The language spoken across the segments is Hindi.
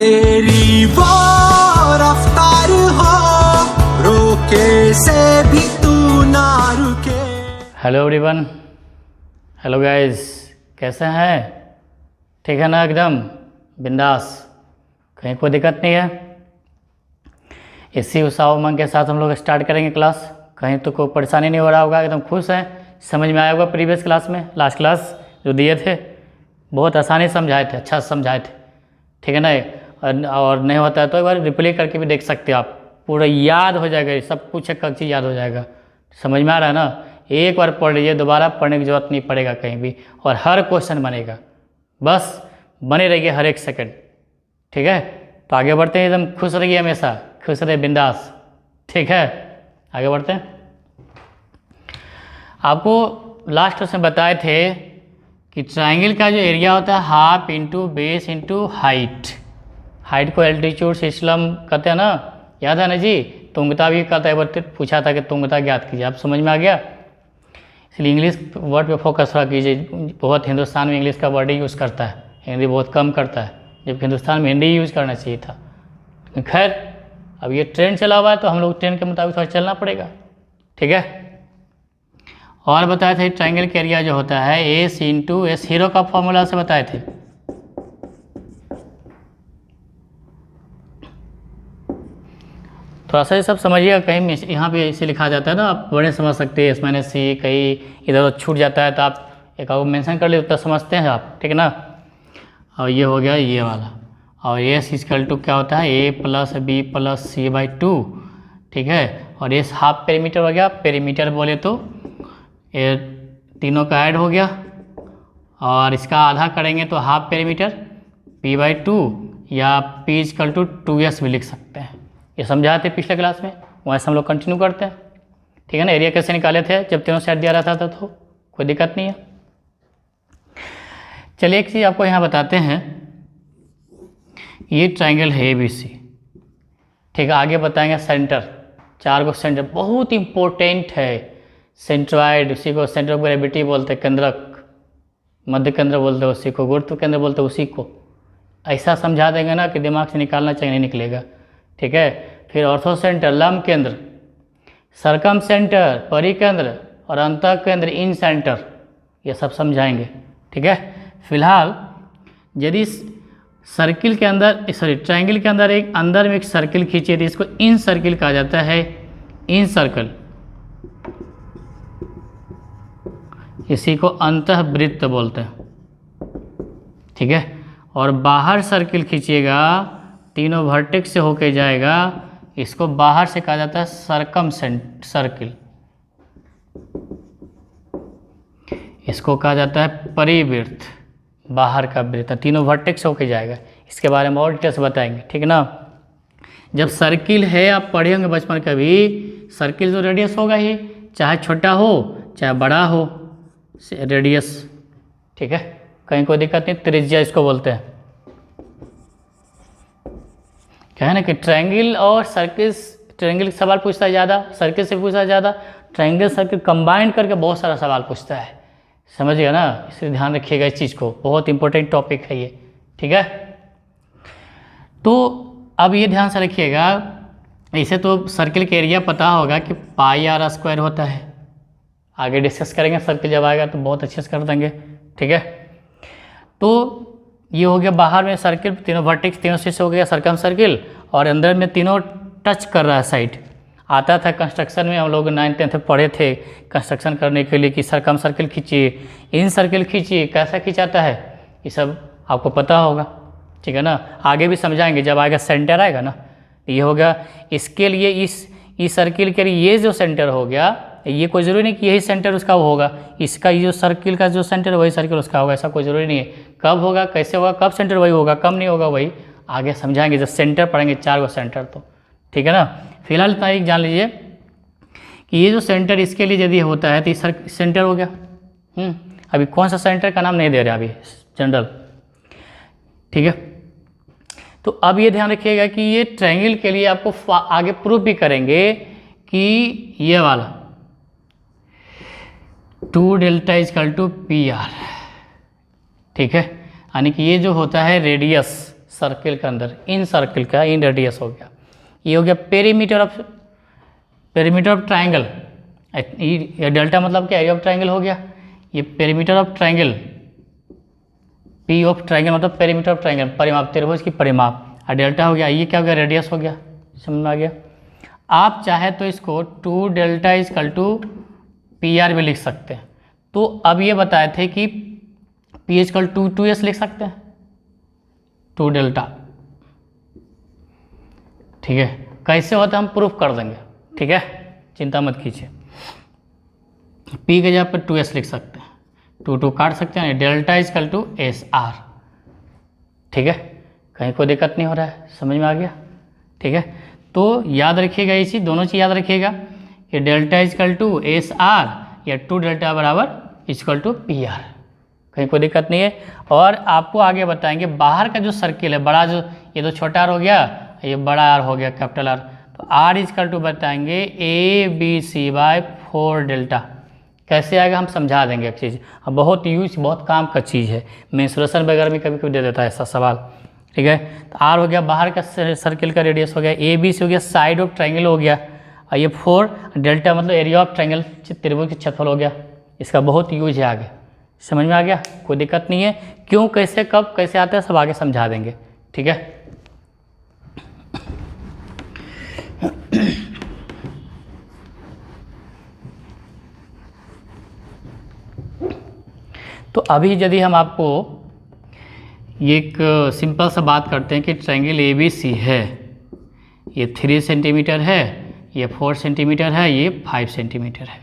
तेरी वो रफ्तार हो रोके से भी तू ना रुके। हेलो एवरीवन, हेलो गाइस, कैसे हैं? ठीक है ना? एकदम बिंदास, कहीं कोई दिक्कत नहीं है। इसी उत्साह उमंग के साथ हम लोग स्टार्ट करेंगे क्लास। कहीं तो कोई परेशानी नहीं हो रहा होगा, एकदम खुश हैं। समझ में आया होगा प्रीवियस क्लास में, लास्ट क्लास जो दिए थे, बहुत आसानी समझाए थे, अच्छा समझाए थे, ठीक है ना? और नहीं होता है तो एक बार रिप्ले करके भी देख सकते हो आप, पूरा याद हो जाएगा, सब कुछ एक चीज़ याद हो जाएगा। समझ में आ रहा है ना? एक बार पढ़ लीजिए, दोबारा पढ़ने की जरूरत नहीं पड़ेगा कहीं भी, और हर क्वेश्चन बनेगा, बस बने रहिए हर एक सेकंड, ठीक है? तो आगे बढ़ते हैं, एकदम खुश रहिए, हमेशा खुश रहे, बिंदास, ठीक है? आगे बढ़ते हैं। आपको लास्ट में बताए थे कि ट्राइंगल का जो एरिया होता है half into base into height. Height को एल्टीट्यूड सिस्टम कहते हैं ना, याद है ना जी? तुंगता भी कहता है, बार पूछा था कि तुंगता ज्ञात कीजिए, आप समझ में आ गया? इसलिए इंग्लिश वर्ड पे फोकस थोड़ा कीजिए। बहुत हिंदुस्तान में इंग्लिश का वर्ड ही यूज़ करता है, हिंदी बहुत कम करता है, जबकि हिंदुस्तान में हिंदी यूज़ करना चाहिए था। खैर, अब ये ट्रेंड चला हुआ है तो हम लोग ट्रेंड के मुताबिक थोड़ा चलना पड़ेगा, ठीक है? और बताए थे ट्राइंगल का एरिया जो होता है एस इंटू एस, हीरो का फॉर्मूला से बताए थे। थोड़ा सा ये सब समझिएगा, कहीं यहाँ पे इसे लिखा जाता है ना, आप बड़े समझ सकते हैं, एस माइनस सी, कहीं इधर छूट जाता है तो आप एक आगे मेंशन कर ले, उतना समझते हैं आप, ठीक है ना? और ये हो गया ये वाला, और एस इक्वल टू क्या होता है A plus B plus C by 2, ठीक है? और एस हाफ पेरीमीटर हो गया, पेरीमीटर बोले तो ये तीनों का ऐड हो गया, और इसका आधा करेंगे तो हाफ पेरीमीटर पी बाई 2, या पी इक्वल टू 2s भी लिख सकते हैं। ये समझाए थे पिछले क्लास में, वहाँ से हम लोग कंटिन्यू करते हैं, ठीक है ना? एरिया कैसे निकाले थे जब तीनों सेट दिया रहता था तो कोई दिक्कत नहीं है। चलिए एक चीज़ आपको यहाँ बताते हैं, ये ट्राइंगल है ABC, ठीक है? आगे बताएंगे सेंटर, 4 को सेंटर बहुत इम्पोर्टेंट है। सेंट्रॉइड, उसी को सेंटर ऑफ ग्रेविटी बोलते हैं, केंद्रक, मध्य केंद्र बोलते हैं उसी को, गुरुत्व केंद्र बोलते हैं उसी को। ऐसा समझा देंगे ना कि दिमाग से निकालना चाहिए, नहीं निकलेगा, ठीक है? फिर ऑर्थो सेंटर, लंब केंद्र, सरकम सेंटर, परिकेंद्र, और अंत केंद्र, इन सेंटर, ये सब समझाएंगे, ठीक है? फिलहाल यदि सर्किल के अंदर, सॉरी ट्राइंगल के अंदर एक अंदर में एक सर्किल खींचिए तो इसको इन सर्किल कहा जाता है, इन सर्कल, इसी को अंतःवृत्त बोलते हैं, ठीक है? और बाहर सर्किल खींचिएगा, तीनों वर्टेक्स से होके जाएगा, इसको बाहर से कहा जाता है सरकम सर्किल, इसको कहा जाता है परिवृत्त, बाहर का वृत्त, तीनों वर्टेक्स से होके जाएगा। इसके बारे में और डिटेल्स बताएंगे, ठीक है ना? जब सर्किल है, आप पढ़े होंगे बचपन कभी, सर्किल जो रेडियस होगा ही, चाहे छोटा हो चाहे बड़ा हो, रेडियस, ठीक है? कहीं कोई दिक्कत नहीं, त्रिज्या इसको बोलते हैं। क्या है ना कि ट्रायंगल और सर्किल, ट्रायंगल सवाल पूछता है ज़्यादा, सर्किल से पूछता है ज़्यादा, ट्रायंगल सर्किल कंबाइन करके बहुत सारा सवाल पूछता है, समझिएगा ना? इसलिए ध्यान रखिएगा इस चीज़ को, बहुत इंपॉर्टेंट टॉपिक है ये, ठीक है? तो अब ये ध्यान से रखिएगा, इसे तो सर्किल का एरिया पता होगा कि पाई आर स्क्वायर होता है, आगे डिस्कस करेंगे, सर्किल जब आएगा तो बहुत अच्छे से कर देंगे, ठीक है? तो ये हो गया बाहर में सर्किल, तीनों वर्टेक्स, तीनों से हो गया सरकम सर्किल, और अंदर में तीनों टच कर रहा है साइड। आता था कंस्ट्रक्शन में, हम लोग 9th 10th में पढ़े थे कंस्ट्रक्शन करने के लिए कि सरकम सर्किल खींचिए, इन सर्किल खींचिए, कैसा खींचाता है, ये सब आपको पता होगा, ठीक है ना? आगे भी समझाएंगे जब आएगा, सेंटर आएगा ना, ये हो गया। इसके लिए इस सर्किल के लिए ये जो सेंटर हो गया, ये कोई ज़रूरी नहीं कि यही सेंटर उसका होगा, इसका ये जो सर्किल का जो सेंटर वही सर्किल उसका होगा, ऐसा कोई ज़रूरी नहीं है। कब होगा, कैसे होगा, कब सेंटर वही होगा, कब नहीं होगा वही आगे समझाएंगे जब सेंटर पढ़ेंगे, 4 को सेंटर, तो ठीक है ना? फिलहाल इतना एक जान लीजिए कि ये जो सेंटर इसके लिए यदि होता है तो ये सेंटर हो गया। अभी कौन सा सेंटर का नाम नहीं दे रहे अभी, जनरल, ठीक है? तो अब ये ध्यान रखिएगा कि ये ट्रायंगल के लिए आपको आगे प्रूफ भी करेंगे कि ये वाला 2 delta equal to P R, ठीक है? यानी कि ये जो होता है रेडियस सर्किल के अंदर, इन सर्किल का इन रेडियस हो गया। ये हो गया पेरीमीटर ऑफ ट्राइंगल। ये डेल्टा मतलब क्या, एरिया ऑफ ट्राइंगल हो गया। ये perimeter of triangle, P of triangle मतलब पेरीमीटर ऑफ ट्राइंगल, परिमाप, त्रिभुज की परिमाप। और डेल्टा हो गया, ये क्या हो गया, रेडियस हो गया। समझ में आ गया। आप चाहे तो इसको 2 delta equal to P R भी लिख सकते हैं। तो अब ये बताए थे कि पी इजकल टू 2s लिख सकते हैं, 2 डेल्टा। ठीक है, कैसे होता है हम प्रूफ कर देंगे। ठीक है, चिंता मत कीजिए। पी के जगह पर 2s लिख सकते हैं, 2 काट सकते हैं, delta equal to S R. ठीक है, कहीं कोई दिक्कत नहीं हो रहा है, समझ में आ गया। ठीक है, तो याद रखिएगा ये चीज़, दोनों चीज़ याद रखिएगा कि delta equal to S R या 2 डेल्टा बराबर इजकल टू पी आर, कहीं कोई दिक्कत नहीं है। और आपको आगे बताएंगे बाहर का जो सर्किल है, बड़ा जो, ये तो छोटा आर हो गया, ये बड़ा आर हो गया, कैपिटल आर। तो आर इजकल टू बताएंगे A B C by 4 delta. कैसे आएगा हम समझा देंगे एक चीज़, अब बहुत यूज, बहुत काम का चीज़ है, मेंसुरेशन वगैरह में कभी कभी दे देता है ऐसा सवाल। ठीक है, तो आर हो गया बाहर का सर्किल का रेडियस हो गया, ए बी सी हो गया साइड ऑफ ट्राइंगल हो गया, और ये 4 डेल्टा मतलब एरिया ऑफ ट्राइंगल, त्रिभुज के क्षेत्रफल हो गया। इसका बहुत यूज है आगे, समझ में आ गया, कोई दिक्कत नहीं है। क्यों, कैसे, कब, कैसे आता है सब आगे समझा देंगे। ठीक है, तो अभी यदि हम आपको एक सिंपल सा बात करते हैं कि ट्रायंगल ए बी सी है, ये 3 सेंटीमीटर है, ये 4 सेंटीमीटर है, ये 5 सेंटीमीटर है।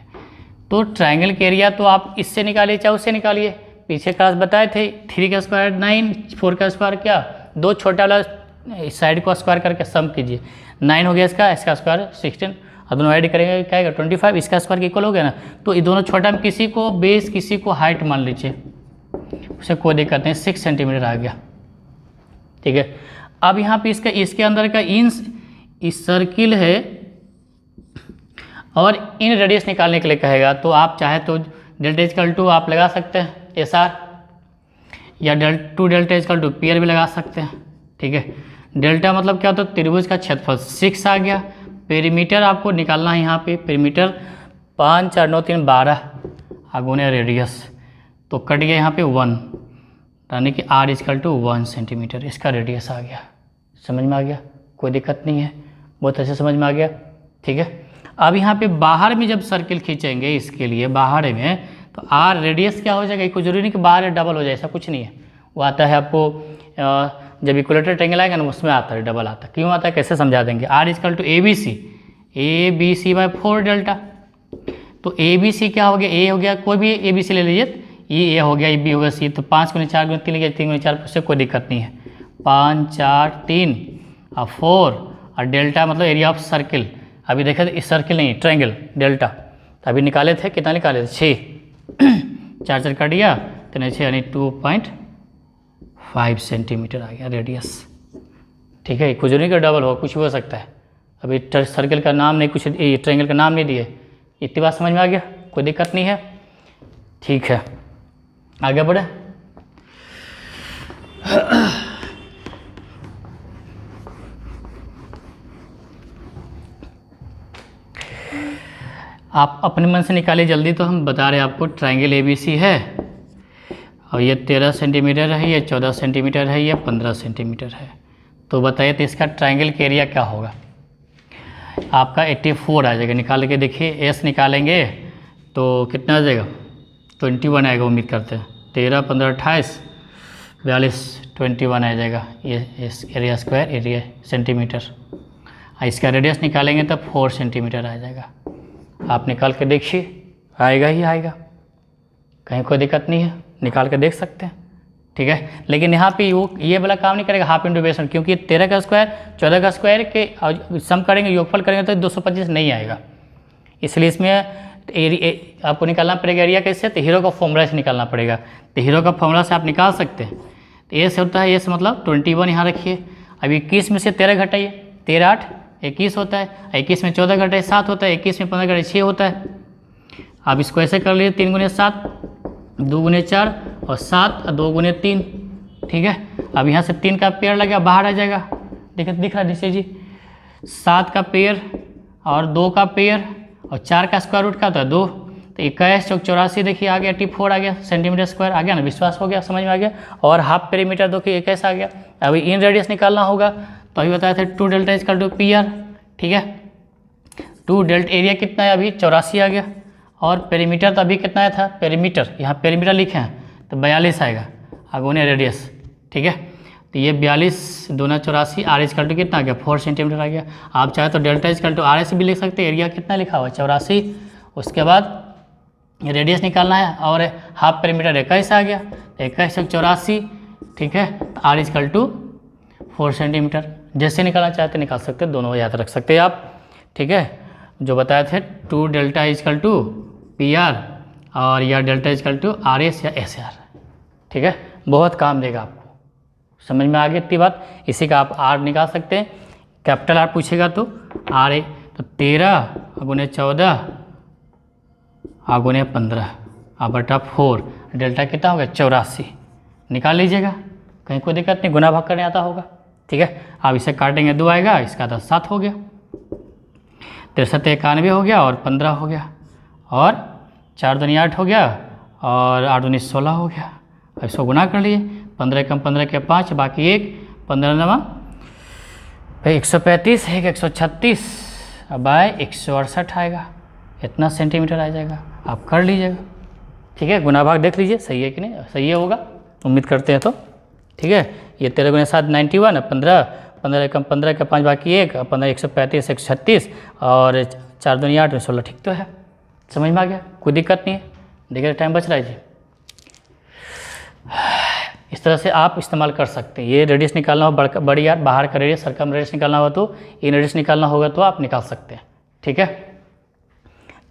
तो ट्रायंगल का एरिया तो आप इससे निकालिए चाहे उससे निकालिए। पीछे क्लास बताए थे 3 का स्क्वायर 9, 4 का स्क्वायर क्या, 2 छोटा वाला साइड को स्क्वायर करके सम कीजिए, 9 हो गया इसका स्क्वायर 16, और दोनों ऐड करेंगे क्या आएगा 25, इसका स्क्वायर के इक्वल हो गया ना। तो ये दोनों छोटा में किसी को बेस किसी को हाइट मान लीजिए, उसे कोई दिक्कत नहीं, 6 सेंटीमीटर आ गया। ठीक है, अब यहाँ पे इसके अंदर का इस सर्किल है और इन रेडियस निकालने के लिए कहेगा, तो आप चाहे तो डेल्टा इजकल टू आप लगा सकते हैं एस आर, या 2 delta equal to P R भी लगा सकते हैं। ठीक है, डेल्टा मतलब क्या होता है, त्रिभुज का क्षेत्रफल 6 आ गया। पेरीमीटर आपको निकालना है, यहाँ पे पेरीमीटर 5 4 9 3 12 आगुने रेडियस, तो कट गया यहाँ पे 1, यानी कि आर इजकल टू 1 सेंटीमीटर इसका रेडियस आ गया। समझ में आ गया, कोई दिक्कत नहीं है, बहुत अच्छे समझ में आ गया। ठीक है, अब यहाँ पे बाहर में जब सर्किल खींचेंगे इसके लिए बाहर में, तो आर रेडियस क्या हो जाएगा, कोई जरूरी नहीं कि बाहर डबल हो जाए, ऐसा कुछ नहीं है। वो आता है आपको जब इक्विलेटरल ट्रायंगल आएगा ना उसमें आता है, डबल आता है। क्यों आता है कैसे समझा देंगे। R equal to A B C by 4 delta. तो ए बी सी क्या हो गया, ए हो गया, कोई भी ए बी सी ले लीजिए, ये ए हो गया, ये बी होगा सी, तो 5 × 4 × 3 लीजिए, 3 × 4 उससे कोई दिक्कत नहीं है, 5 4 3 और 4, और डेल्टा मतलब एरिया ऑफ सर्किल। अभी देखा इस सर्किल नहीं, ट्रायंगल डेल्टा, तो अभी निकाले थे, कितना निकाले थे 6, 4 4 काट दिया, 3 6 यानी 2.5 सेंटीमीटर आ गया रेडियस। ठीक है, कुछ नहीं का डबल हो, कुछ भी हो सकता है। अभी सर्किल का नाम नहीं, कुछ ट्रायंगल का नाम नहीं दिए, इतनी बात समझ में आ गया, कोई दिक्कत नहीं है। ठीक है, आगे बढ़े। आप अपने मन से निकालिए जल्दी, तो हम बता रहे हैं आपको ट्रायंगल एबीसी है और ये 13 सेंटीमीटर है, ये 14 सेंटीमीटर है, ये 15 सेंटीमीटर है। तो बताइए तो इसका ट्रायंगल का एरिया क्या होगा। आपका 84 आ जाएगा, निकाल के देखिए, एस निकालेंगे तो कितना आ जाएगा 21 आएगा, उम्मीद करते हैं। 13 15 28 42 21 आ जाएगा ये एरिया स्क्वायर एरिया सेंटीमीटर। इसका रेडियस निकालेंगे तो 4 सेंटीमीटर आ जाएगा। आप निकाल के देखिए, आएगा ही आएगा, कहीं कोई दिक्कत नहीं है, निकाल के देख सकते हैं। ठीक है, लेकिन यहाँ पे ये वाला काम नहीं करेगा हाफ इंटू बेस, क्योंकि 13 का स्क्वायर 14 का स्क्वायर के सम करेंगे, योगफल करेंगे तो 225 नहीं आएगा। इसलिए इसमें आपको निकालना पड़ेगा एरिया कैसे, तो हीरो का फॉर्मूला से निकालना पड़ेगा। तो हीरो का फॉर्मूला से आप निकाल सकते हैं। तो ए से होता है, ए से मतलब 21 यहाँ रखिए। अब 21 में से 13 घटाइए, 13 8 21 होता है, 21 में 14 घटाइए 7 होता है, 21 में 15 घटाइए 6 होता है। आप इसको ऐसे कर लीजिए, 3 × 7 2 × 4 और 7 और 2 × 3। ठीक है। अब यहाँ से 3 का पेयर लगा, बाहर आ जाएगा, दिख रहा है नीचे जी। 7 का पेयर और 2 का पेयर और 4 का स्क्वायर रूट का तो 2, तो 21 चौक 84 देखिए आ गया, 84 आ गया सेंटीमीटर स्क्वायर, आ गया ना, विश्वास हो गया, समझ में आ गया। और हाफ पेरीमीटर देखिए 21 आ गया। अभी इन रेडियस निकालना होगा, तो अभी बताया था 2 delta equal to P R, ठीक है। 2 डेल्टा एरिया कितना है अभी 84 आ गया, और पेरीमीटर तो अभी कितना था, पेरीमीटर यहाँ पेरीमीटर लिखे हैं तो 42 आएगा, आगोने रेडियस, ठीक है। तो ये 42 दूना 84, आर इक्वल टू कितना आ गया 4 सेंटीमीटर आ गया। आप चाहे तो delta equal to R S भी लिख सकते हैं, एरिया कितना लिखा हुआ है 84, उसके बाद रेडियस निकालना है, और हाफ पेरीमीटर 21 आ गया, 21 चौक 84, ठीक है। आर इक्वल टू 4 सेंटीमीटर, जैसे निकालना चाहते निकाल सकते हैं, दोनों याद रख सकते हैं आप, ठीक है। जो बताए थे 2 delta equal to P R और या delta equal to R S या एस आर, ठीक है। बहुत काम देगा आपको, समझ में आ गई इतनी बात। इसी का आप आर निकाल सकते हैं, कैपिटल आर पूछेगा तो आर ए, तो 13 गुने 14 गुने 15 बटा 4, डेल्टा कितना होगा 84, निकाल लीजिएगा, कहीं कोई दिक्कत नहीं, गुना भाग करने आता होगा, ठीक है। आप इसे काटेंगे 2 आएगा, इसका तो 7 हो गया, 63 91 हो गया, और 15 हो गया, और 4 दूनी 8 हो गया, और 8 दूनी 16 हो गया। अब इसको गुना कर लिए, 15 कम 15 के 5, बाकी 1, 15 नवा भाई 135, 136 बाय 168 आएगा, इतना सेंटीमीटर आ जाएगा, आप कर लीजिएगा, ठीक है। गुना भाग देख लीजिए सही है कि नहीं, सही है होगा, उम्मीद करते हैं तो, ठीक है। ये 13 गुना 7 91, 15 कम 15 के 5 बाकी 1, 15 135 136, और 4 दूनी 8 16, ठीक तो है, समझ में आ गया, कोई दिक्कत नहीं है। देखिए टाइम बच रहा है जी। इस तरह से आप इस्तेमाल कर सकते हैं। ये रेडियस निकालना हो बड़ी यार, बाहर का रेडियस, सर्कम रेडियस निकालना हो तो, इन रेडियस निकालना होगा तो आप निकाल सकते हैं, ठीक है।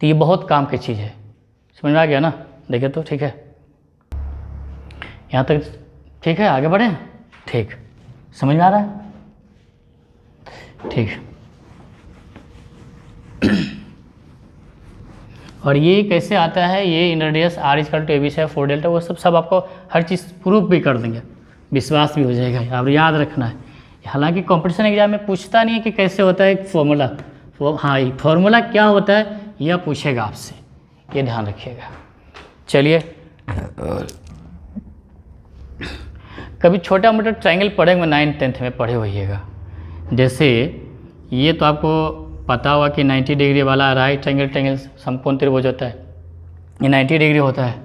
तो ये बहुत काम की चीज़ है, समझ में आ गया ना। देखिए तो ठीक है, यहाँ तक ठीक है, आगे बढ़ें, ठीक, समझ में आ रहा है, ठीक। और ये कैसे आता है, ये in radius R equal to A B से 4 डेल्टा, वो सब आपको हर चीज़ प्रूफ भी कर देंगे, विश्वास भी हो जाएगा, आप याद रखना है। हालांकि कंपटीशन एग्जाम में पूछता नहीं है कि कैसे होता है फॉर्मूला, हाँ फॉर्मूला क्या होता है यह पूछेगा आपसे, ये ध्यान रखिएगा। चलिए, कभी छोटा मोटा ट्रायंगल पढ़ेंगे 9th 10th में पढ़े होइएगा। जैसे ये तो आपको पता होगा कि 90 डिग्री वाला राइट ट्रायंगल समकोण त्रिभुज होता है, ये 90 डिग्री होता है।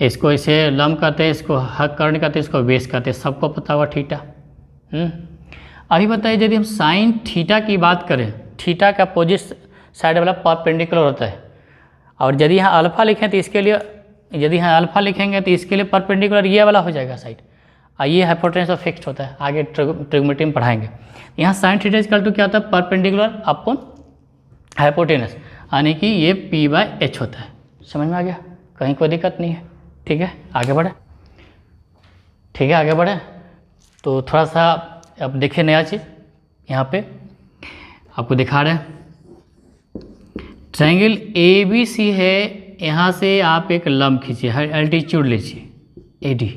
इसको इसे लंब कहते हैं, इसको हक कर्ण कहते हैं, इसको बेस कहते हैं, सबको पता होगा थीटा। अभी बताइए यदि हम साइन थीटा की बात करें, थीटा का अपोजिट साइड वाला परपेंडिकुलर होता है, और यदि यहाँ अल्फा लिखें तो इसके लिए, यदि यहाँ अल्फा लिखेंगे तो इसके लिए परपेंडिकुलर ये वाला हो जाएगा साइड, और ये हाइपोटेनस फिक्स्ड होता है, आगे ट्रिग्नोमेट्री में पढ़ाएंगे। यहाँ साइन थीटा इक्वल टू क्या होता है, परपेंडिकुलर अपॉन हाइपोटेनस, यानी कि ये p/h होता है। समझ में आ गया, कहीं कोई दिक्कत नहीं है, ठीक है। आगे बढ़े, ठीक है, आगे बढ़े। तो थोड़ा सा अब देखिए नया चीज़, यहाँ पे आपको दिखा रहे हैं, ट्रायंगल ABC है, यहाँ से आप एक लंब खींचिए, एल्टीट्यूड लीजिए AD,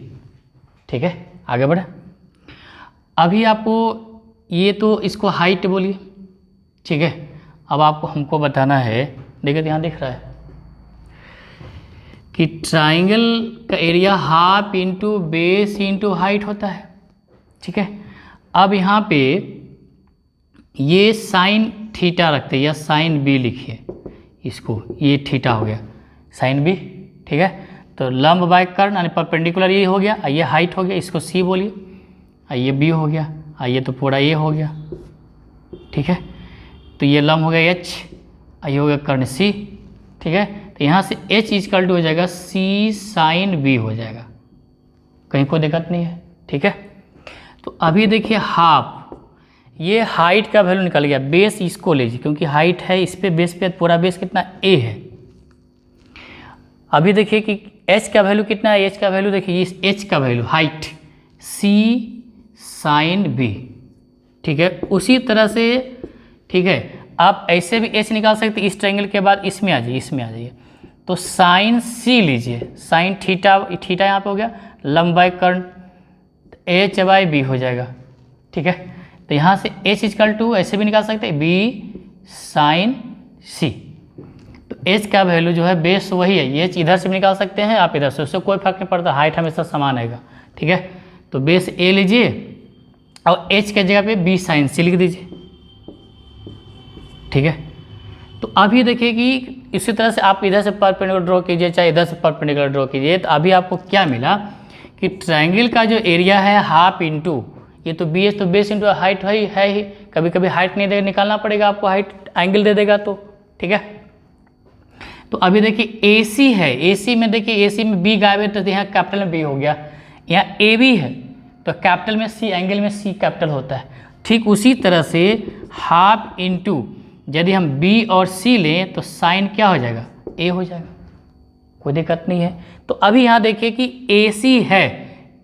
ठीक है। आगे बढ़े, अभी आपको ये तो इसको हाइट बोलिए, ठीक है। अब आपको हमको बताना है, देखिए यहाँ दिख रहा है कि ट्रायंगल का area half into base into height होता है, ठीक है। अब यहाँ पे ये साइन थीटा रखते हैं, या साइन बी लिखिए इसको, ये थीटा हो गया साइन बी, ठीक है। तो लंब बाय कर्ण यानी परपेंडिकुलर ये हो गया, ये हाइट हो गया, इसको सी बोलिए, ये बी हो गया, ये तो पूरा ये हो गया, ठीक है। तो ये लंब हो गया एच, ये हो गया कर्ण सी, ठीक है। तो यहाँ से एच इक्वल टू हो जाएगा सी साइन बी हो जाएगा, कहीं कोई दिक्कत नहीं है, ठीक है। तो अभी देखिए हाफ, ये हाइट का वैल्यू निकल गया, बेस इसको लीजिए क्योंकि हाइट है, इस पे बेस पे पूरा बेस कितना ए है। अभी देखिए कि एच का वैल्यू कितना है, एच का वैल्यू देखिए, इस एच का वैल्यू हाइट सी साइन बी, ठीक है। उसी तरह से, ठीक है, आप ऐसे भी एच निकाल सकते, इस ट्रायंगल के बाद इसमें आ जाइए, इसमें आ जाइए, तो साइन सी लीजिए, साइन थीटा, थीटा यहाँ पे हो गया, लंब बाय कर्ण, एच बाई बी हो जाएगा, ठीक है। तो यहाँ से एच इजकल टू ऐसे भी निकाल सकते हैं बी साइन सी। तो एच का वैल्यू जो है बेस वही है, एच इधर से भी निकाल सकते हैं आप इधर से, उससे कोई फर्क नहीं पड़ता, हाइट हमेशा समान आएगा, ठीक है। तो बेस ए लीजिए और एच के जगह पे बी साइन सी लिख दीजिए, ठीक है। तो अब ये देखिए कि इसी तरह से आप इधर से परपेंडिकुलर ड्रॉ कीजिए चाहे इधर से परपेंडिकुलर ड्रॉ कीजिए, तो अभी आपको क्या मिला कि ट्रायंगल का जो एरिया है हाफ इंटू ये तो बी एच, तो बेस इंटू हाइट है ही, कभी कभी हाइट नहीं देगा, निकालना पड़ेगा आपको, हाइट एंगल दे देगा तो, ठीक है। तो अभी देखिए ए सी है, ए सी में देखिए ए सी में बी गायब है तो यहाँ कैपिटल में बी हो गया, यहाँ ए बी है तो कैपिटल में सी, एंगल में सी कैपिटल होता है। ठीक उसी तरह से हाफ इंटू यदि हम बी और सी लें तो साइन क्या हो जाएगा, ए हो जाएगा, कोई दिक्कत नहीं है। तो अभी यहाँ देखिए कि ए सी है,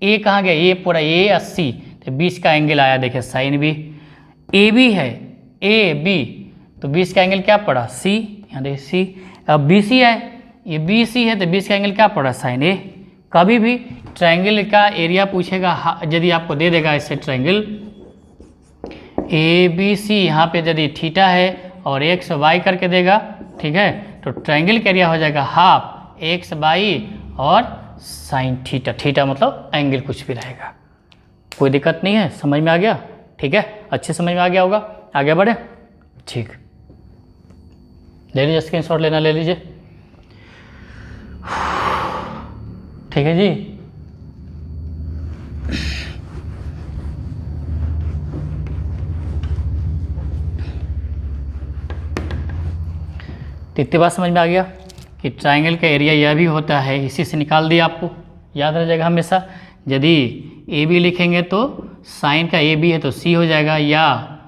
ए कहाँ गया, ए पूरा ए 80, तो 20 का एंगल आया, देखिए साइन बी। ए बी है, ए बी, तो 20 का एंगल क्या पड़ा, सी, यहाँ देखिए सी। अब बी सी है, ये बी सी है तो 20 का एंगल क्या पड़ा, साइन ए। कभी भी ट्रायंगल का एरिया पूछेगा, यदि आपको दे देगा इससे ट्रायंगल ए बी सी, यहाँ पे यदि थीटा है और एक्स वाई करके देगा, ठीक है, तो ट्रायंगल का एरिया हो जाएगा हाफ एक्स बाई और साइन थीटा, थीटा मतलब एंगल कुछ भी रहेगा, कोई दिक्कत नहीं है, समझ में आ गया, ठीक है, अच्छे समझ में आ गया होगा। आगे बढ़े, ठीक, ले लीजिए स्क्रीनशॉट लेना ले लीजिए, ठीक है जी। तो इतनी बात समझ में आ गया कि ट्रायंगल का एरिया यह भी होता है, इसी से निकाल दिया, आपको याद रह जाएगा हमेशा। यदि ए बी लिखेंगे तो साइन का ए बी है तो सी हो जाएगा, या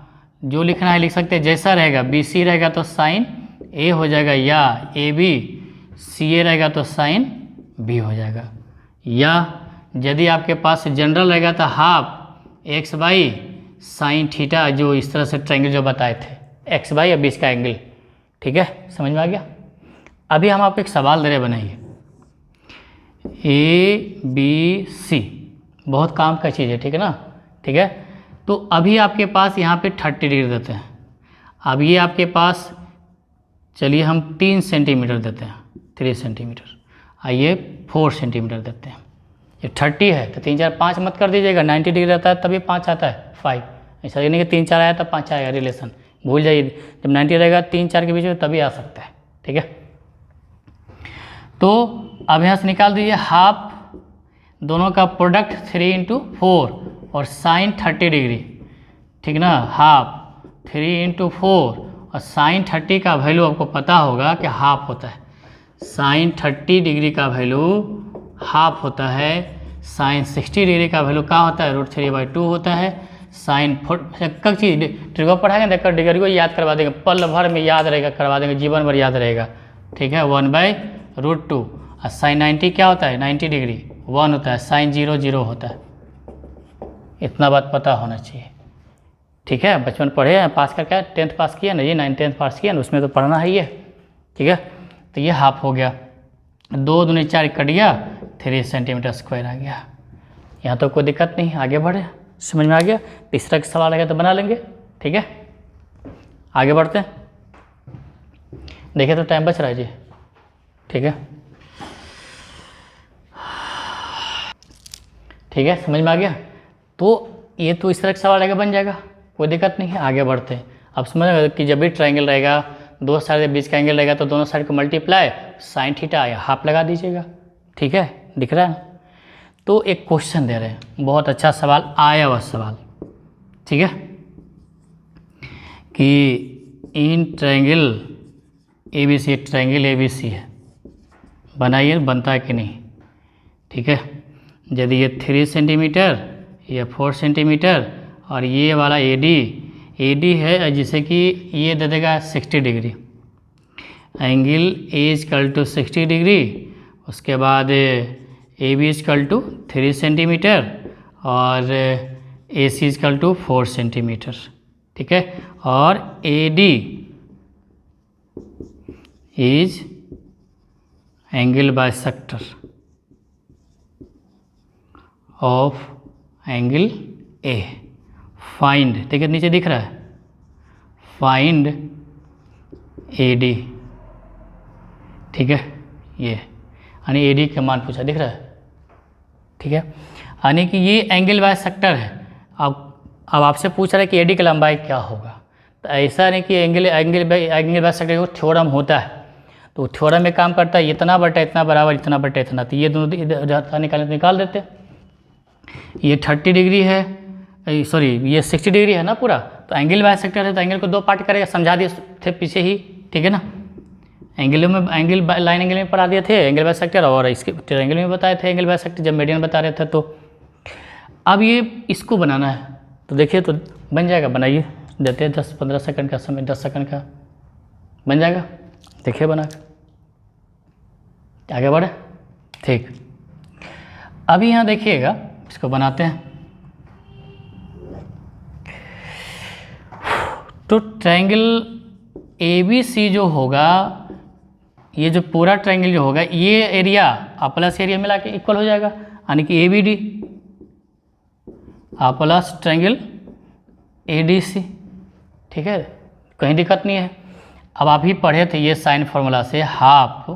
जो लिखना है लिख सकते हैं, जैसा रहेगा, बी सी रहेगा तो साइन ए हो जाएगा, या ए बी सी ए रहेगा तो साइन बी हो जाएगा, या यदि आपके पास जनरल रहेगा तो half x by sine theta, जो इस तरह से ट्रायंगल जो बताए थे, एक्स बाई और 20 का एंगल, ठीक है, समझ में आ गया। अभी हम आपको एक सवाल दे रहे, बनाइए ए बी सी, बहुत काम का चीज़ है, ठीक है ना, ठीक है। तो अभी आपके पास यहाँ पे 30 डिग्री देते हैं, अब ये आपके पास, चलिए हम 3 सेंटीमीटर देते हैं, 3 सेंटीमीटर, आइए 4 सेंटीमीटर देते हैं। ये 30 है तो 3 4 5 मत कर दीजिएगा, 90 डिग्री रहता है तभी 5 आता है, 5, ऐसा नहीं कि 3 4 आया तब 5 आएगा, रिलेशन भूल जाइए, जब 90 रहेगा 3 4 के बीच में तभी आ सकता है, ठीक है। तो अब यहाँ से निकाल दीजिए हाफ, दोनों का प्रोडक्ट 3 इंटू 4 और साइन 30 डिग्री, ठीक ना, हाफ 3 इंटू 4 और साइन 30 का वैल्यू आपको पता होगा कि हाफ होता है, साइन 30 डिग्री का वैल्यू हाफ होता है, साइन 60 डिग्री का वैल्यू क्या होता है, √3/2 होता है, साइन 4 एक चीज़ ट्रिगो पढ़ाएंगे देखकर डिग्री को याद करवा देंगे, पल भर में याद रहेगा, करवा देंगे, जीवन भर याद रहेगा, ठीक है। 1/√2 और साइन 90 क्या होता है, 90 डिग्री 1 होता है, साइन 0 0 होता है, इतना बात पता होना चाहिए, ठीक है। बचपन पढ़े हैं, पास करके 10th पास किया ना, ये 9th 10th पास किया ना, उसमें तो पढ़ना है ये, ठीक है। तो ये हाफ हो गया, 2 दूनी 4 कट गया, 3 सेंटीमीटर स्क्वायर आ गया, यहाँ तो कोई दिक्कत नहीं, आगे बढ़े, समझ में आ गया। तीसरा का सवाल आएगा तो बना लेंगे, ठीक है, आगे बढ़ते हैं। देखिए तो टाइम बच रहा है जी, ठीक है, ठीक है, समझ में आ गया। तो ये तो इस तरह का सवाल आएगा, बन जाएगा, कोई दिक्कत नहीं है, आगे बढ़ते हैं। अब समझ में कि जब भी ट्रायंगल रहेगा, 2 साइड के बीच का एंगल रहेगा तो दोनों साइड को मल्टीप्लाई साइन थीटा या हाफ लगा दीजिएगा, ठीक है, दिख रहा है। तो एक क्वेश्चन दे रहे हैं, बहुत अच्छा सवाल आया हुआ सवाल, ठीक है, कि in triangle A B C, triangle A B C है, बनाइए, बनता है कि नहीं, ठीक है। यदि ये 3 सेंटीमीटर, ये 4 सेंटीमीटर और ये वाला ए डी है, जिसे कि ये दे देगा 60 degree, angle A equal to 60 degree, उसके बाद A B equal to 3 centimetre और A C equal to 4 centimetre, ठीक है, और A D is angle bisector of angle A. Find, देखिए नीचे दिख रहा है, फाइंड ए डी, ठीक है, ये यानी ए डी का मान पूछा, दिख रहा है, ठीक है, यानी कि ये एंगल बाइसेक्टर है। अब आपसे पूछ रहा है कि ए डी की लंबाई क्या होगा, तो ऐसा नहीं कि एंगल बाइसेक्टर को थ्योरम होता है, तो थ्योरम में काम करता है इतना बटा इतना बराबर इतना बटा इतना, तो ये दोनों इधर निकाल देते हैं। ये 30 डिग्री है, सॉरी ये 60 डिग्री है ना पूरा, तो एंगल बाइसेक्टर है तो एंगल को दो पार्ट करेगा, समझा दिए थे पीछे ही, ठीक है ना। लाइन एंगल में पढ़ा दिए थे एंगल बाइसेक्टर, और इसके ट्रायंगल में बताए थे एंगल बाइसेक्टर जब मीडियन बता रहे थे। तो अब ये इसको बनाना है, तो देखिए तो बन जाएगा, बनाइए, देते हैं 10-15 सेकंड का समय, 10 सेकंड का बन जाएगा, देखिए बना के आगे बढ़े, ठीक। अभी यहाँ देखिएगा, इसको बनाते हैं। तो ट्रायंगल ए बी सी जो होगा, ये जो पूरा ट्रायंगल जो होगा, ये एरिया प्लस एरिया मिला के इक्वल हो जाएगा, यानी कि A B D plus triangle A D C, ठीक है, कहीं दिक्कत नहीं है। अब आप ही पढ़े थे ये साइन फार्मूला से हाफ।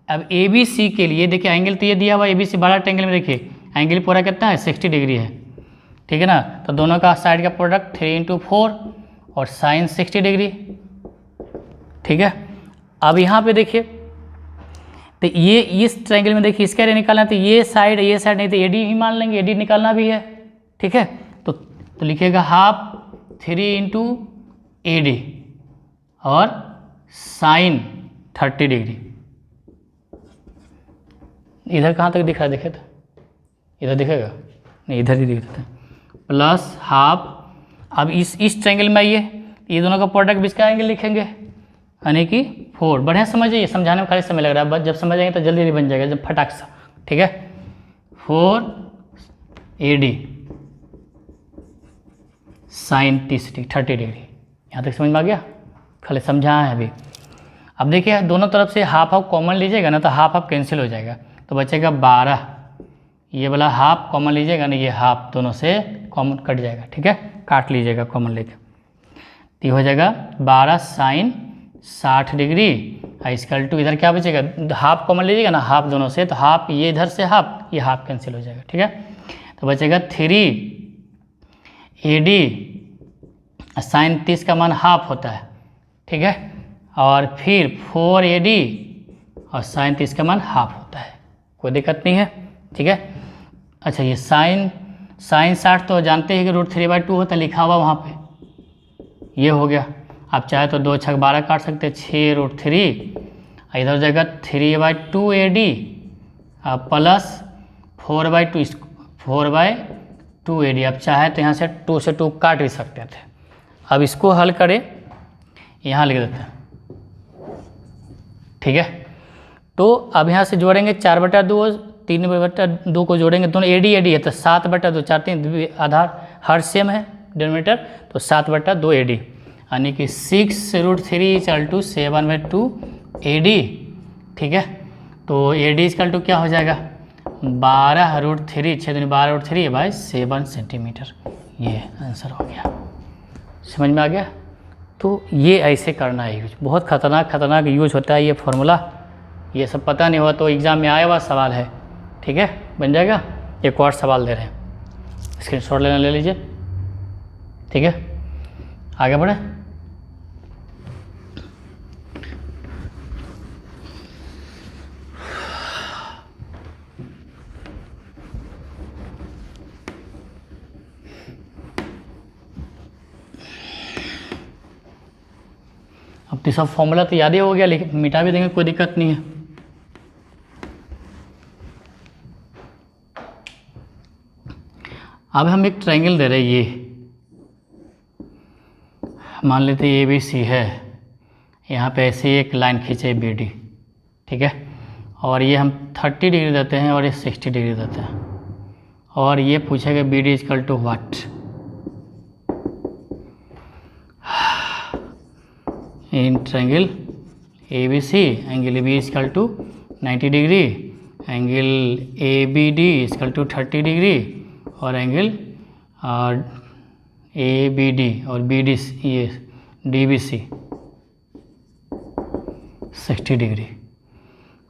अब ए बी सी के लिए देखिए एंगल तो ये दिया हुआ ए बी सी बड़ा ट्रायंगल में, देखिए एंगल पूरा कितना है 60 डिग्री है, ठीक है ना। तो दोनों का साइड का प्रोडक्ट 3 × 4 और साइन 60 डिग्री, ठीक है। अब यहाँ पे देखिए, तो ये इस ट्रायंगल में देखिए इसका एरिया निकालना है, तो ये साइड नहीं तो एडी ही मान लेंगे, एडी निकालना भी है, ठीक है। तो लिखिएगा हाफ 3 × AD और साइन 30 डिग्री। इधर कहाँ तक दिख रहा है, देखे तो इधर दिखेगा नहीं, इधर ही दिख रहा है, प्लस हाफ। अब इस ट्रायंगल में आइए, ये दोनों का प्रोडक्ट बीच का एंगल लिखेंगे, यानी कि 4। बढ़िया समझिए, समझाने में खाली समय लग रहा है, बस जब समझ आएंगे तो जल्दी जल्दी बन जाएगा, जब फटाक सा, ठीक है। 4 AD साइन 30 डिग्री। यहाँ तक समझ में आ गया, खाली समझा है अभी। अब देखिए दोनों तरफ से हाफ कॉमन लीजिएगा ना, तो हाफ कैंसिल हो जाएगा, तो बचेगा 12। ये वाला हाफ कॉमन लीजिएगा ना, ये हाफ दोनों से कॉमन कट जाएगा, ठीक है, काट लीजिएगा कॉमन लेके, तो ये हो जाएगा 12 साइन 60 डिग्री। इसकल टू इधर क्या बचेगा, हाफ कॉमन लीजिएगा ना, हाफ दोनों से, तो हाफ ये इधर से हाफ, ये हाफ कैंसिल हो जाएगा, ठीक है। तो बचेगा 3 AD, साइन 30 का मान हाफ होता है, ठीक है, और फिर 4 AD और साइन 30 का मान हाफ होता है, कोई दिक्कत नहीं है, ठीक है। अच्छा ये साइन 60 तो जानते हैं कि √3/2 होता है, लिखा हुआ वहाँ पे, ये हो गया। आप चाहे तो 2 × 6 = 12 काट सकते हैं, 6 √3, इधर हो जाएगा 3/2 AD प्लस 4/2 AD। आप चाहे तो यहाँ से 2 से 2 काट भी सकते थे। अब इसको हल करें, यहाँ लिख देते हैं, ठीक है। तो अब यहाँ से जोड़ेंगे 4/2, 3/2 को जोड़ेंगे, दोनों AD है तो 7/2, 4 3 आधार हर सेम है डिनोमिनेटर, तो 7/2 AD, यानी कि 6 √3 = 7/2 AD, ठीक है। तो AD = क्या हो जाएगा, 12 √3, 6 × 12 √3/7 सेंटीमीटर। ये आंसर हो गया, समझ में आ गया। तो ये ऐसे करना है यूज, बहुत खतरनाक यूज होता है ये फार्मूला, ये सब पता नहीं हुआ तो एग्ज़ाम में आया हुआ सवाल है, ठीक है, बन जाएगा। एक और सवाल दे रहे हैं, स्क्रीनशॉट लेना ले लीजिए, ठीक है, आगे बढ़े। अब तो सब फॉर्मूला तो याद ही हो गया, लेकिन मिटा भी देंगे, कोई दिक्कत नहीं है। अब हम एक ट्रायंगल दे रहे हैं, ये मान लेते हैं ABC है, यहाँ पे ऐसे एक लाइन खींचे BD, ठीक है, और ये हम 30 डिग्री देते हैं और ये 60 डिग्री देते हैं, और ये पूछेगा BD = what. In triangle ABC angle AB = 90 degree, angle ABD = 30 degree और एंगल और ABD और BDC, ये DBC 60 डिग्री,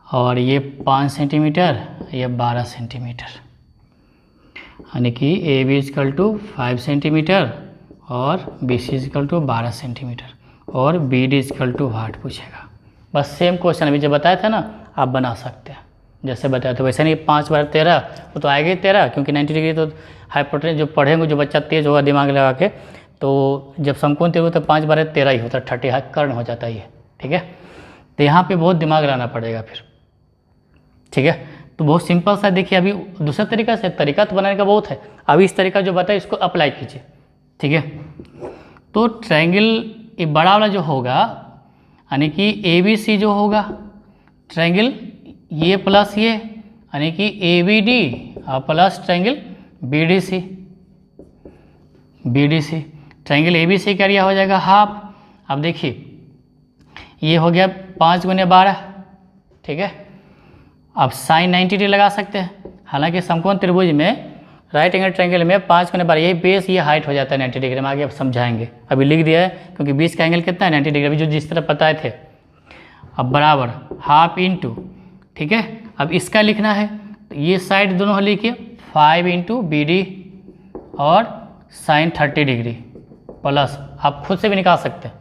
और ये 5 सेंटीमीटर, ये 12 सेंटीमीटर, यानी कि AB इक्वल टू 5 सेंटीमीटर और BC इक्वल टू 12 सेंटीमीटर और BD इक्वल टू वाट पूछेगा। बस सेम क्वेश्चन अभी जो बताया था ना, आप बना सकते हैं जैसे बताया था वैसे नहीं। 5 बार 13 वो तो आएगा ही 13, क्योंकि 90 डिग्री तो हाइपोटेनस जो पढ़ेंगे, जो बच्चा तेज होगा दिमाग लगा के, तो जब समकोण त्रिभुज तो 5 बार 13 ही होता है, 30 कर्ण हो जाता है ये, ठीक है। तो यहाँ पे बहुत दिमाग लगाना पड़ेगा फिर, ठीक है। तो बहुत सिंपल सा देखिए, अभी दूसरा तरीका से, तरीका तो बनाने का बहुत है, अभी इस तरीका जो बताया इसको अप्लाई कीजिए, ठीक है। तो ट्रायंगल ये बड़ा वाला जो होगा, यानी कि ABC जो होगा ट्रायंगल ये प्लस ये, यानी कि ABD और plus triangle BDC triangle ABC का एरिया हो जाएगा हाफ। अब देखिए ये हो गया 5 गुने 12, ठीक है। अब साइन 90 डिग्री लगा सकते हैं, हालांकि समकोण त्रिभुज में राइट एंगल ट्रायंगल में 5 गुने 12 यही बेस, ये हाइट हो जाता है 90 डिग्री में, आगे अब समझाएंगे, अभी लिख दिया है क्योंकि 20 का एंगल कितना है 90 डिग्री, अभी जो जिस तरह बताए थे। अब बराबर हाफ इंटू, ठीक है। अब इसका लिखना है तो ये साइड दोनों लिखिए 5 इंटू BD और साइन 30 डिग्री प्लस, आप खुद से भी निकाल सकते हैं,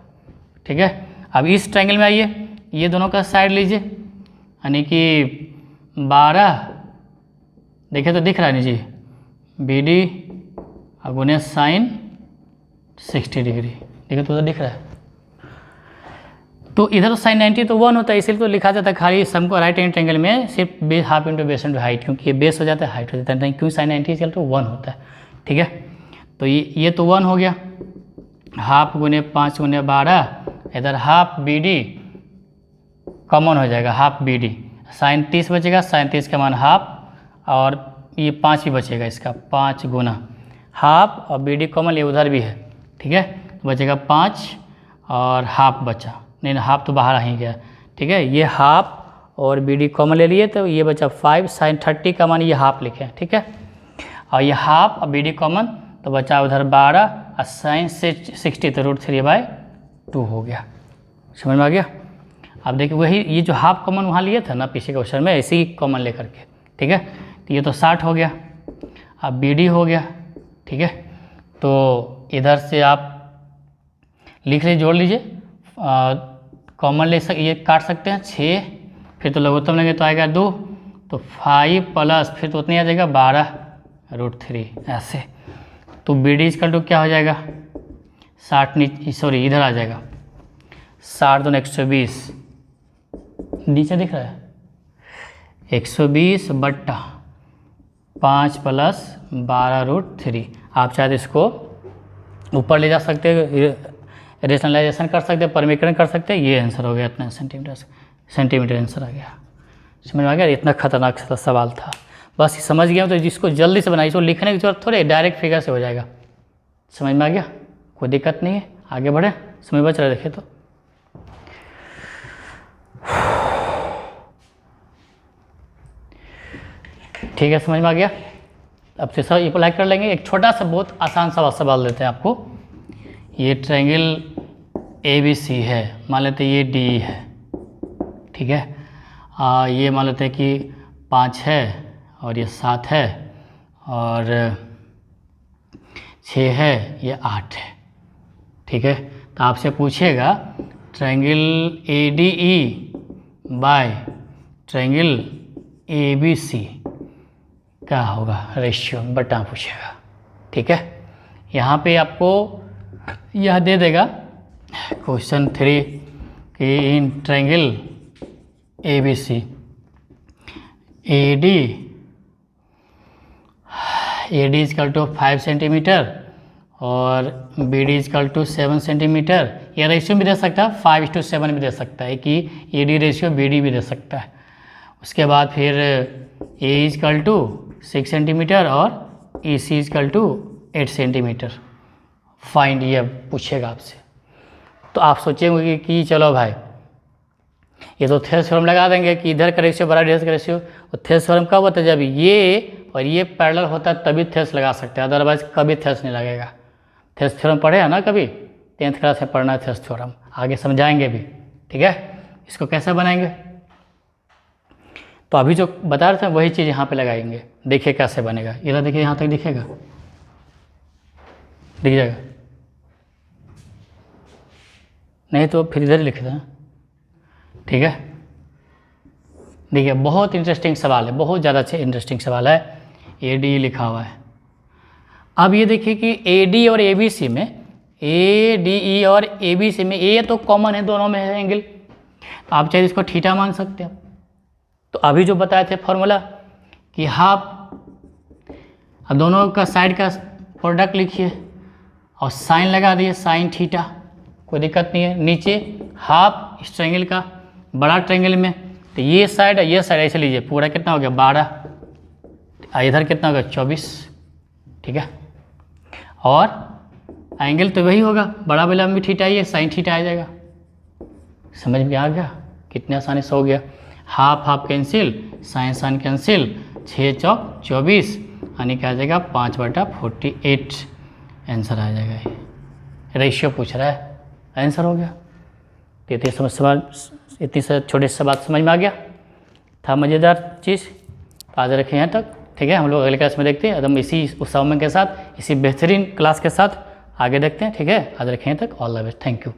ठीक है। अब इस ट्रायंगल में आइए, ये दोनों का साइड लीजिए, यानी कि 12, देखिए तो दिख रहा है नहीं जी, BD और गुने साइन 60 डिग्री, देखिए तो दिख रहा है। तो इधर तो साइन 90 तो 1 होता है, इसलिए तो लिखा जाता है खाली समको राइट एंगल ट्रायंगल में सिर्फ base half into base into height, क्योंकि ये बेस हो जाता है हाइट हो जाता है, नहीं क्योंकि साइन 90 इक्वल टू 1 होता है, ठीक है। तो ये तो 1 हो गया, हाफ गुने 5 गुने 12, इधर हाफ BD कॉमन हो जाएगा, हाफ BD, साइन 30 बचेगा, साइन 30 का मान हाफ, और ये 5 भी बचेगा, इसका 5 गुना हाफ और BD कॉमन ये उधर भी है, ठीक है। बचेगा 5 और हाफ बचा, नहीं हाफ तो बाहर ही गया, ठीक है। ये हाफ और BD कॉमन ले लिए तो ये बचा 5, साइन 30 का मान ये हाफ लिखे, ठीक है। और ये हाफ और BD कॉमन तो बचा उधर 12 और साइन से 60 तो √3/2 हो गया, समझ में आ गया। अब देखिए वही ये जो हाफ कॉमन वहाँ लिए था ना पीछे के क्वेश्चन में, ऐसे ही कॉमन लेकर के, ठीक है। तो ये तो 60 हो गया, अब BD हो गया, ठीक है। तो इधर से आप लिख लीजिए, जोड़ लीजिए, कॉमन ले ये काट सकते हैं 6, फिर तो लघुत्तम लेंगे तो आएगा 2, तो 5 प्लस फिर तो उतनी आ जाएगा 12 √3 ऐसे। तो BD इक्वल टू क्या हो जाएगा 60, सॉरी इधर आ जाएगा 60 दूनी 120, नीचे दिख रहा है 120 बट्टा 5 प्लस 12 √3। आप चाहे तो इसको ऊपर ले जा सकते हैं, रेशनलाइजेशन कर सकते हैं, परिमीकरण कर सकते हैं, ये आंसर हो गया इतना सेंटीमीटर आंसर आ गया, समझ में आ गया। इतना खतरनाक सवाल था, बस समझ गया तो जिसको जल्दी से बनाइए, इसको लिखने की जरूरत थोड़ी, डायरेक्ट फिगर से हो जाएगा, समझ में आ गया, कोई दिक्कत नहीं है। आगे बढ़े, समय बच रहा है, देखिए तो ठीक है, समझ में आ गया। अब से सब अप्लाई कर लेंगे। एक छोटा सा बहुत आसान सवाल देते हैं आपको। ये ट्रायंगल ABC है, मान लेते हैं ये D है, ठीक है। ये मान लेते हैं कि 5 है और ये 7 है और 6 है, ये 8 है, ठीक है। तो आपसे पूछेगा triangle ADE by triangle ABC क्या होगा रेशियो, बटा पूछेगा, ठीक है। यहाँ पे आपको यह दे देगा क्वेश्चन 3 कि in triangle ABC AD equal to 5 centimetre और BD इक्वल टू 7 सेंटीमीटर। यह रेशियो भी दे सकता है, 5:7 भी दे सकता है कि AD रेशियो BD भी दे सकता है। उसके बाद फिर A इक्वल टू 6 सेंटीमीटर और EC equal to 8 centimetre find, ये पूछेगा आपसे। तो आप सोचेंगे कि चलो भाई ये तो थेल्स थ्योरम लगा देंगे कि इधर का रेशियो बड़ा इधर का रेशियो, तो थेल्स थ्योरम कब होता है जब ये और ये पैरेलल होता है तभी थेस लगा सकते हैं, अदरवाइज कभी थेस नहीं लगेगा। थेस थ्योरम पढ़े हैं ना कभी, 10th क्लास में पढ़ना है थेस थ्योरम, आगे समझाएंगे भी, ठीक है। इसको कैसे बनाएंगे, तो अभी जो बता रहे थे वही चीज़ यहाँ पे लगाएंगे, देखिए कैसे बनेगा। इधर देखिए, यहाँ तक दिखेगा, दिख जाएगा, नहीं तो फिर इधर ही लिख दें, ठीक है। देखिए बहुत इंटरेस्टिंग सवाल है, बहुत ज़्यादा अच्छे इंटरेस्टिंग सवाल है। AD लिखा हुआ है। अब ये देखिए कि AD और ABC में, ADE और ABC में A तो कॉमन है, दोनों में है एंगल, आप चाहे इसको थीटा मान सकते हो। तो अभी जो बताए थे फॉर्मूला कि हाफ, अब दोनों का साइड का प्रोडक्ट लिखिए और साइन लगा दिए, साइन थीटा, कोई दिक्कत नहीं है। नीचे हाफ इस ट्रायंगल का, बड़ा ट्रायंगल में, तो ये साइड और ये साइड ऐसे लीजिए, पूरा कितना हो गया 12, इधर कितना होगा 24, ठीक है। और एंगल तो वही होगा, बड़ा वाला में भी थीटा ही है, साइन थीटा आ जाएगा। समझ में आ गया, कितने आसानी से हो गया। Half half cancel, sine sine cancel, 6 चौक 24, यानी क्या आ जाएगा 5/48 आंसर आ जाएगा। रेशियो पूछ रहा है, आंसर हो गया। तो इतनी से छोटे से बात समझ में आ गया, था मज़ेदार चीज़। आज रखें यहाँ तक, ठीक है। हम लोग अगले क्लास में देखते हैं, एकदम इसी उत्साह के साथ, इसी बेहतरीन क्लास के साथ आगे देखते हैं, ठीक है। आज रखें यहाँ तक, all the best, thank you.